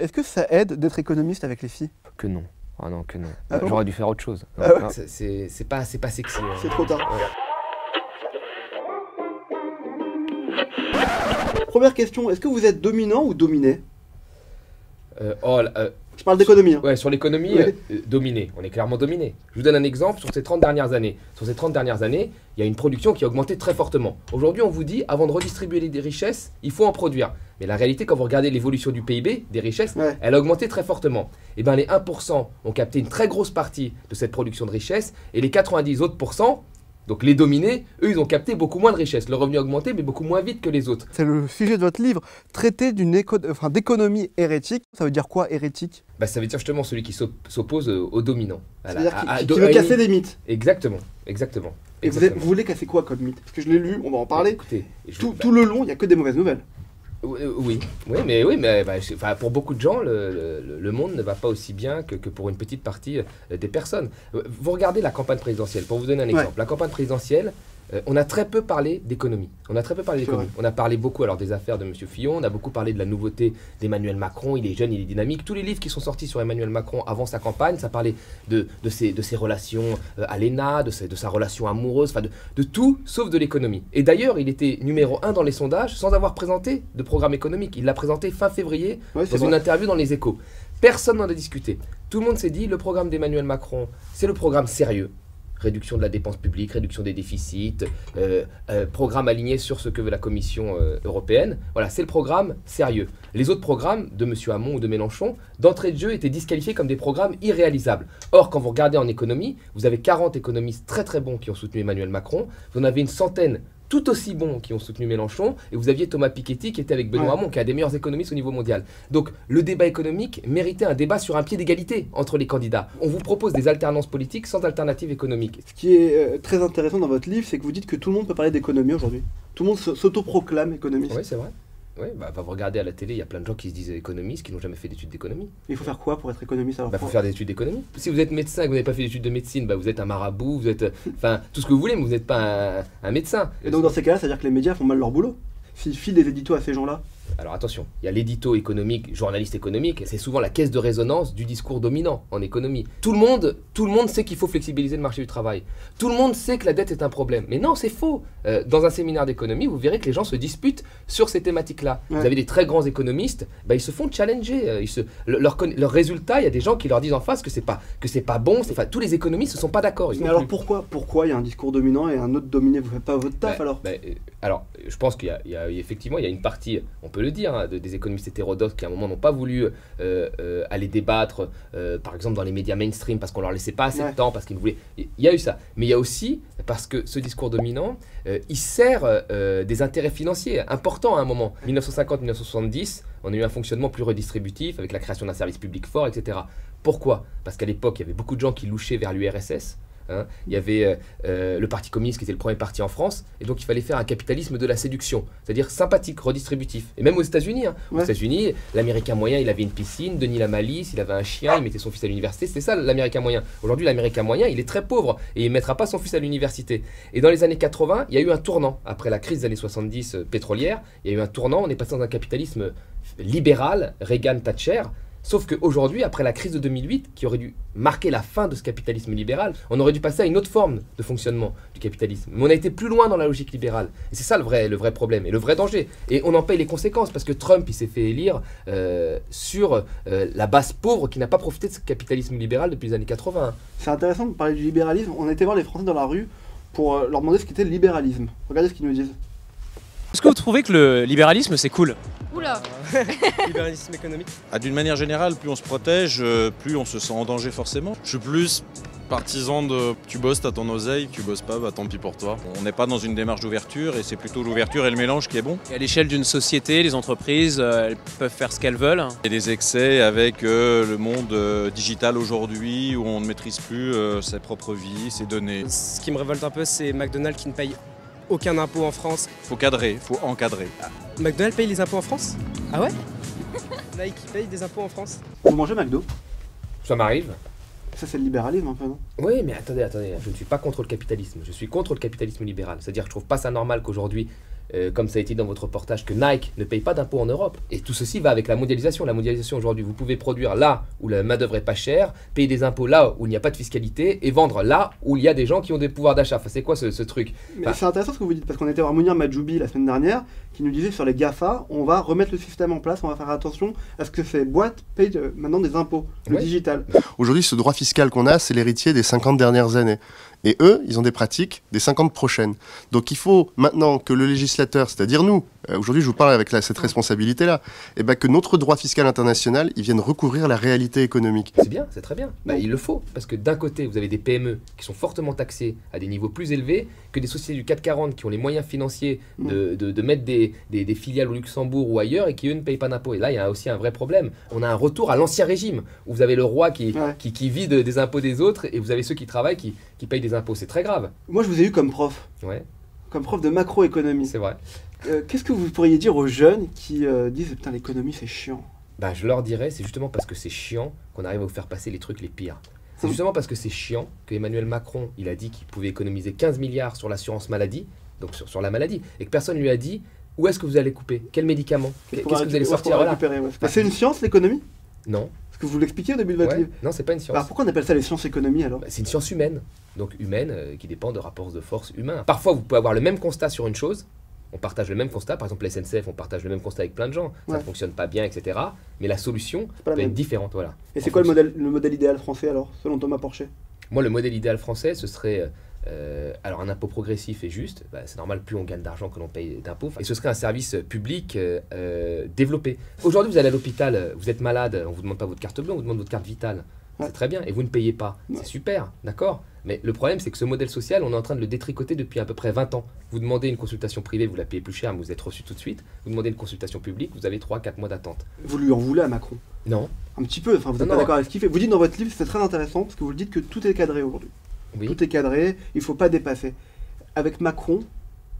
Est-ce que ça aide d'être économiste avec les filles? Que non. Ah non, que non. Ah bon? J'aurais dû faire autre chose. Ah ouais? Non, c'est pas sexy. C'est trop tard. Ouais. Première question, est-ce que vous êtes dominant ou dominé? Je parle Sur- d'économie. Hein. Ouais, sur l'économie, Ouais. dominé. On est clairement dominé. Je vous donne un exemple sur ces 30 dernières années. Sur ces 30 dernières années, il y a une production qui a augmenté très fortement. Aujourd'hui, on vous dit, avant de redistribuer des richesses, il faut en produire. Mais la réalité, quand vous regardez l'évolution du PIB, des richesses, Ouais. elle a augmenté très fortement. Et bien, les 1% ont capté une très grosse partie de cette production de richesses, et les 90 autres pourcents, donc les dominés, eux, ils ont capté beaucoup moins de richesses. Le revenu a augmenté, mais beaucoup moins vite que les autres. C'est le sujet de votre livre, traité d'économie hérétique. Ça veut dire quoi, hérétique? Bah, ça veut dire justement celui qui s'oppose aux dominants. C'est-à-dire qui veut casser des mythes. Exactement, exactement. Et vous voulez casser quoi comme mythe? Parce que je l'ai lu, on va en parler. Écoutez, Tout le long, il n'y a que des mauvaises nouvelles. Oui, mais pour beaucoup de gens, le monde ne va pas aussi bien que pour une petite partie des personnes. Vous regardez la campagne présidentielle, pour vous donner un exemple. Ouais. La campagne présidentielle, on a très peu parlé d'économie. On a parlé beaucoup alors des affaires de M. Fillon, on a beaucoup parlé de la nouveauté d'Emmanuel Macron, il est jeune, il est dynamique. Tous les livres qui sont sortis sur Emmanuel Macron avant sa campagne, ça parlait de ses relations à l'ENA, de sa relation amoureuse, enfin de tout sauf de l'économie. Et d'ailleurs, il était numéro 1 dans les sondages sans avoir présenté de programme économique. Il l'a présenté fin février dans une interview dans Les Échos. Personne n'en a discuté. Tout le monde s'est dit, le programme d'Emmanuel Macron, c'est le programme sérieux. Réduction de la dépense publique, réduction des déficits, programme aligné sur ce que veut la Commission européenne. Voilà, c'est le programme sérieux. Les autres programmes de M. Hamon ou de Mélenchon, d'entrée de jeu, étaient disqualifiés comme des programmes irréalisables. Or, quand vous regardez en économie, vous avez 40 économistes très très bons qui ont soutenu Emmanuel Macron, vous en avez une centaine tout aussi bons qui ont soutenu Mélenchon, et vous aviez Thomas Piketty qui était avec Benoît Hamon, qui est un des meilleurs économistes au niveau mondial. Donc le débat économique méritait un débat sur un pied d'égalité entre les candidats. On vous propose des alternances politiques sans alternative économique. Ce qui est très intéressant dans votre livre, c'est que vous dites que tout le monde peut parler d'économie aujourd'hui. Tout le monde s'autoproclame économiste. Oui, c'est vrai. Oui, vous regardez à la télé, il y a plein de gens qui se disent économistes, qui n'ont jamais fait d'études d'économie. Il faut faire quoi pour être économiste alors? Il faut faire des études d'économie. Si vous êtes médecin et que vous n'avez pas fait d'études de médecine, vous êtes un marabout, vous êtes tout ce que vous voulez, mais vous n'êtes pas un médecin. Et donc dans ces cas-là, ça veut dire que les médias font mal leur boulot. S'ils filent des éditos à ces gens-là. Alors attention, il y a l'édito économique, journaliste économique, c'est souvent la caisse de résonance du discours dominant en économie. Tout le monde sait qu'il faut flexibiliser le marché du travail. Tout le monde sait que la dette est un problème. Mais non, c'est faux. Dans un séminaire d'économie, vous verrez que les gens se disputent sur ces thématiques-là. Ouais. Vous avez des très grands économistes, ils se font challenger. Leurs résultats, il y a des gens qui leur disent en face que c'est pas bon. Tous les économistes ne sont pas d'accord. Mais alors pourquoi il y a un discours dominant et un autre dominé? Vous faites pas votre taf alors? Alors, je pense qu'il y a effectivement il y a une partie, on peut le dire, hein, des économistes hétérodoxes qui à un moment n'ont pas voulu aller débattre, par exemple dans les médias mainstream parce qu'on leur laissait pas assez de temps, parce qu'ils voulaient. Il y a eu ça, mais il y a aussi parce que ce discours dominant, il sert des intérêts financiers importants à un moment. 1950-1970, on a eu un fonctionnement plus redistributif avec la création d'un service public fort, etc. Pourquoi? Parce qu'à l'époque, il y avait beaucoup de gens qui louchaient vers l'URSS. Il y avait le Parti communiste qui était le premier parti en France, et donc il fallait faire un capitalisme de la séduction, c'est-à-dire sympathique, redistributif. Et même aux États-Unis, aux États-Unis, l'Américain moyen, il avait une piscine, Denis Lamalisse, il avait un chien, il mettait son fils à l'université, c'était ça l'Américain moyen. Aujourd'hui, l'Américain moyen, il est très pauvre et il ne mettra pas son fils à l'université. Et dans les années 80, il y a eu un tournant. Après la crise des années 70 pétrolière, il y a eu un tournant, on est passé dans un capitalisme libéral, Reagan-Thatcher. Sauf qu'aujourd'hui, après la crise de 2008, qui aurait dû marquer la fin de ce capitalisme libéral, on aurait dû passer à une autre forme de fonctionnement du capitalisme. Mais on a été plus loin dans la logique libérale. Et c'est ça le vrai problème et le vrai danger. Et on en paye les conséquences parce que Trump, il s'est fait élire sur la base pauvre qui n'a pas profité de ce capitalisme libéral depuis les années 80. C'est intéressant de parler du libéralisme. On a été voir les Français dans la rue pour leur demander ce qu'était le libéralisme. Regardez ce qu'ils nous disent. Est-ce que vous trouvez que le libéralisme c'est cool? Oula. Libéralisme économique. D'une manière générale, plus on se protège, plus on se sent en danger forcément. Je suis plus partisan de tu bosses, t'as ton oseille, tu bosses pas, tant pis pour toi. On n'est pas dans une démarche d'ouverture et c'est plutôt l'ouverture et le mélange qui est bon. Et à l'échelle d'une société, les entreprises, elles peuvent faire ce qu'elles veulent. Il y a des excès avec le monde digital aujourd'hui où on ne maîtrise plus sa propre vie, ses données. Ce qui me révolte un peu, c'est McDonald's qui ne paye aucun impôt en France. Faut cadrer, faut encadrer. McDonald's paye les impôts en France? Ah ouais? Nike paye des impôts en France? Vous mangez McDo? Ça m'arrive. Ça c'est le libéralisme un peu, non? Oui, mais attendez, je ne suis pas contre le capitalisme, je suis contre le capitalisme libéral. C'est-à-dire que je trouve pas ça normal qu'aujourd'hui, comme ça a été dans votre reportage, que Nike ne paye pas d'impôts en Europe. Et tout ceci va avec la mondialisation. La mondialisation aujourd'hui, vous pouvez produire là où la main-d'œuvre est pas chère, payer des impôts là où il n'y a pas de fiscalité et vendre là où il y a des gens qui ont des pouvoirs d'achat. Enfin, c'est quoi ce truc? Mais c'est intéressant ce que vous dites, parce qu'on était voir Mounir Majoubi la semaine dernière, qui nous disait sur les GAFA, on va remettre le système en place, on va faire attention à ce que ces boîtes payent maintenant des impôts, le digital. Aujourd'hui, ce droit fiscal qu'on a, c'est l'héritier des 50 dernières années. Et eux, ils ont des pratiques des 50 prochaines. Donc il faut maintenant que le législateur, c'est-à-dire nous, aujourd'hui je vous parle avec cette responsabilité-là, et ben que notre droit fiscal international, il vienne recouvrir la réalité économique. C'est bien, c'est très bien. Bah, il le faut, parce que d'un côté, vous avez des PME qui sont fortement taxées à des niveaux plus élevés que des sociétés du CAC 40 qui ont les moyens financiers de mettre des filiales au Luxembourg ou ailleurs et qui eux ne payent pas d'impôts. Et là, il y a aussi un vrai problème. On a un retour à l'ancien régime, où vous avez le roi qui vide des impôts des autres et vous avez ceux qui travaillent qui payent des impôts. C'est très grave. Moi, je vous ai eu comme prof. Ouais. Comme prof de macroéconomie. C'est vrai. Qu'est-ce que vous pourriez dire aux jeunes qui disent « Putain, l'économie, c'est chiant ». Ben, je leur dirais, c'est justement parce que c'est chiant qu'on arrive à vous faire passer les trucs les pires. C'est justement parce que c'est chiant que Emmanuel Macron, il a dit qu'il pouvait économiser 15 milliards sur l'assurance maladie, donc sur la maladie, et que personne ne lui a dit où est-ce que vous allez couper, quel médicament, qu'est-ce que vous allez sortir là. C'est une science, l'économie? Non. Est-ce que vous l'expliquiez au début de votre livre? Non, c'est pas une science. Alors pourquoi on appelle ça les sciences économie alors? C'est une science humaine, donc humaine, qui dépend de rapports de force humains. Parfois, vous pouvez avoir le même constat sur une chose, on partage le même constat, par exemple la SNCF, on partage le même constat avec plein de gens, ça ne fonctionne pas bien, etc. Mais la solution peut être différente, voilà. Et c'est quoi le modèle idéal français alors, selon Thomas Porcher? Moi, le modèle idéal français, ce serait alors un impôt progressif et juste, c'est normal, plus on gagne d'argent que l'on paye d'impôts, et ce serait un service public développé. Aujourd'hui, vous allez à l'hôpital, vous êtes malade, on ne vous demande pas votre carte bleue, on vous demande votre carte vitale. C'est très bien, et vous ne payez pas, c'est super, d'accord. Mais le problème, c'est que ce modèle social, on est en train de le détricoter depuis à peu près 20 ans. Vous demandez une consultation privée, vous la payez plus cher, mais vous êtes reçu tout de suite. Vous demandez une consultation publique, vous avez 3-4 mois d'attente. Vous lui en voulez à Macron? Non. Un petit peu, enfin vous n'êtes pas d'accord avec ce qu'il fait. Vous dites dans votre livre, c'est très intéressant, parce que vous le dites que tout est cadré aujourd'hui. Oui. Tout est cadré, il ne faut pas dépasser. Avec Macron,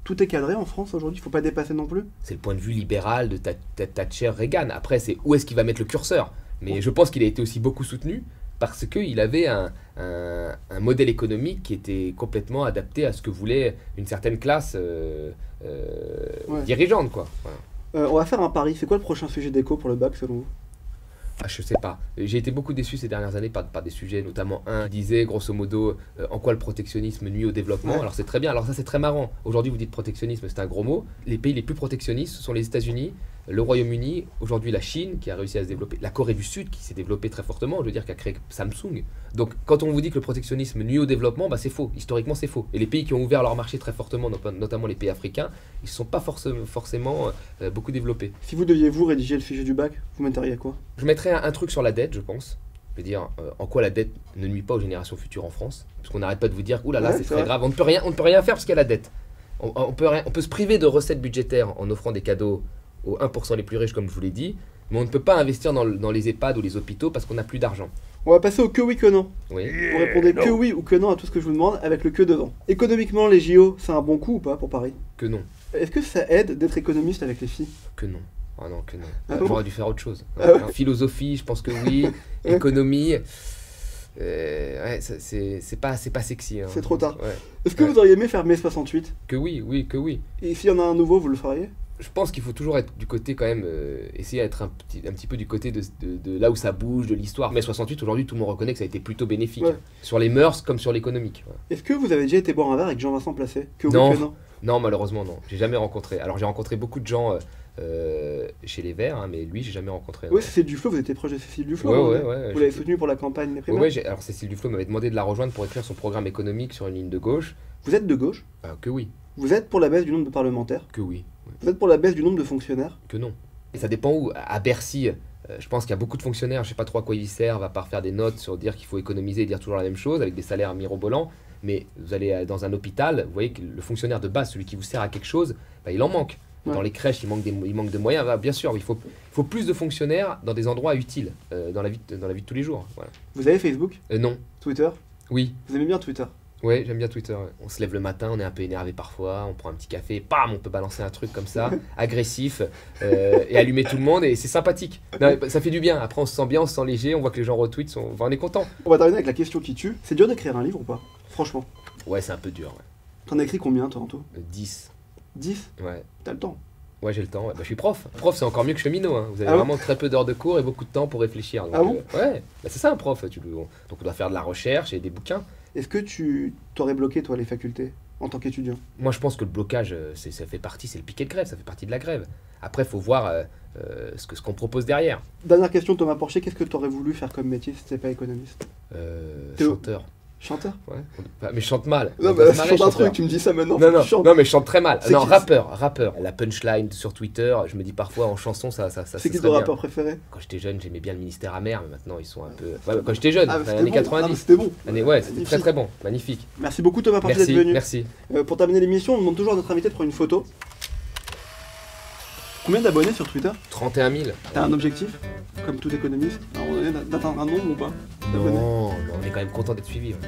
tout est cadré en France aujourd'hui, il ne faut pas dépasser non plus? C'est le point de vue libéral de Thatcher, Reagan. Après, c'est où est-ce qu'il va mettre le curseur? Mais je pense qu'il a été aussi beaucoup soutenu parce qu'il avait un modèle économique qui était complètement adapté à ce que voulait une certaine classe dirigeante, quoi. Voilà. On va faire un pari. C'est quoi le prochain sujet d'écho pour le bac selon vous? Je sais pas. J'ai été beaucoup déçu ces dernières années par des sujets, notamment un qui disait grosso modo en quoi le protectionnisme nuit au développement. Alors c'est très bien, alors ça c'est très marrant. Aujourd'hui vous dites protectionnisme, c'est un gros mot. Les pays les plus protectionnistes ce sont les États-Unis, le Royaume-Uni, aujourd'hui la Chine qui a réussi à se développer, la Corée du Sud qui s'est développée très fortement, je veux dire qui a créé Samsung. Donc quand on vous dit que le protectionnisme nuit au développement, c'est faux, historiquement c'est faux. Et les pays qui ont ouvert leur marché très fortement, notamment les pays africains, ils ne sont pas forcément beaucoup développés. Si vous deviez vous rédiger le sujet du bac, vous metteriez quoi? Je mettrais un truc sur la dette, je pense. Je veux dire, en quoi la dette ne nuit pas aux générations futures en France. Parce qu'on n'arrête pas de vous dire, oulala, c'est très grave, on ne peut rien faire parce qu'il y a la dette. On peut se priver de recettes budgétaires en offrant des cadeaux aux 1% les plus riches, comme je vous l'ai dit, mais on ne peut pas investir dans les EHPAD ou les hôpitaux parce qu'on n'a plus d'argent. On va passer au que oui, que non. Oui. Vous répondez que oui ou que non à tout ce que je vous demande avec le que devant. Économiquement, les JO, c'est un bon coup ou pas pour Paris? Que non. Est-ce que ça aide d'être économiste avec les filles? Que non. Ah non, que non. Ah J'aurais dû faire autre chose. Philosophie, je pense que oui. Économie, c'est pas sexy. Hein. C'est trop tard. Est-ce que vous auriez aimé faire mai 68? Que oui, que oui. Et s'il y en a un nouveau, vous le feriez? Je pense qu'il faut toujours être du côté quand même, essayer d'être un petit peu du côté de là où ça bouge, de l'histoire. Mai 68, aujourd'hui, tout le monde reconnaît que ça a été plutôt bénéfique. Sur les mœurs comme sur l'économique. Est-ce que vous avez déjà été boire un verre avec Jean-Vincent Placé? Non. Non, malheureusement, non. J'ai jamais rencontré. Alors, j'ai rencontré beaucoup de gens chez les Verts, hein, mais lui, j'ai jamais rencontré. Oui, Cécile Duflot, vous étiez proche de Cécile Duflot. Ouais. Vous l'avez soutenu pour la campagne des primaires. Oui, alors Cécile Duflot m'avait demandé de la rejoindre pour écrire son programme économique sur une ligne de gauche. Vous êtes de gauche? Que oui. Vous êtes pour la baisse du nombre de parlementaires? Que oui. Vous êtes pour la baisse du nombre de fonctionnaires? Que non. Et ça dépend où. À Bercy, je pense qu'il y a beaucoup de fonctionnaires, je sais pas trop à quoi ils servent, à part faire des notes sur dire qu'il faut économiser et dire toujours la même chose, avec des salaires mirobolants. Mais vous allez dans un hôpital, vous voyez que le fonctionnaire de base, celui qui vous sert à quelque chose, il en manque. Dans les crèches, il manque de moyens. Bien sûr, il faut plus de fonctionnaires dans des endroits utiles, dans la vie de tous les jours. Voilà. Vous avez Facebook? Non. Twitter? Oui. Vous aimez bien Twitter? Oui, j'aime bien Twitter. Ouais. On se lève le matin, on est un peu énervé parfois, on prend un petit café, bam, on peut balancer un truc comme ça, agressif, et allumer tout le monde, et c'est sympathique. Non, ça fait du bien. Après, on se sent bien, on se sent léger, on voit que les gens retweetent, on est content. On va terminer avec la question qui tue. C'est dur d'écrire un livre ou pas? Franchement. Ouais, c'est un peu dur. Ouais. T'en as écrit combien, toi, en tout? 10. 10? Ouais. T'as le temps. Ouais, j'ai le temps. Ouais. Bah, je suis prof. Prof, c'est encore mieux que cheminot. Hein. Vous avez Ah ouais vraiment très peu d'heures de cours et beaucoup de temps pour réfléchir. Donc, Ah bon ouais, bah, c'est ça un prof. Donc on doit faire de la recherche et des bouquins. Est-ce que tu t'aurais bloqué, toi, les facultés, en tant qu'étudiant? Moi, je pense que le blocage, ça fait partie, c'est le piquet de grève, ça fait partie de la grève. Après, il faut voir ce qu'on propose derrière. Dernière question, Thomas Porcher, qu'est-ce que tu aurais voulu faire comme métier si t'étais pas économiste? Chanteur. Chanteur? Ouais. Mais je chante mal. Non, bah, mais chante un truc, tu me dis ça maintenant. Non, mais je chante très mal. C'est Non, qui, rappeur. La punchline sur Twitter, je me dis parfois en chanson, ça c'est qui ton rappeur préféré? Quand j'étais jeune, j'aimais bien le Ministère amer, mais maintenant ils sont un peu. Ouais, quand j'étais jeune, années 90. C'était bon. Ouais, c'était très très bon, magnifique. Merci beaucoup Thomas Porcher d'être venu. Merci. Pour terminer l'émission, on demande toujours à notre invité de prendre une photo. Combien d'abonnés sur Twitter? 31 000. T'as un objectif, comme tout économiste, à un moment donné, d'atteindre un nombre ou pas? Non, on est quand même content d'être suivi. Ouais.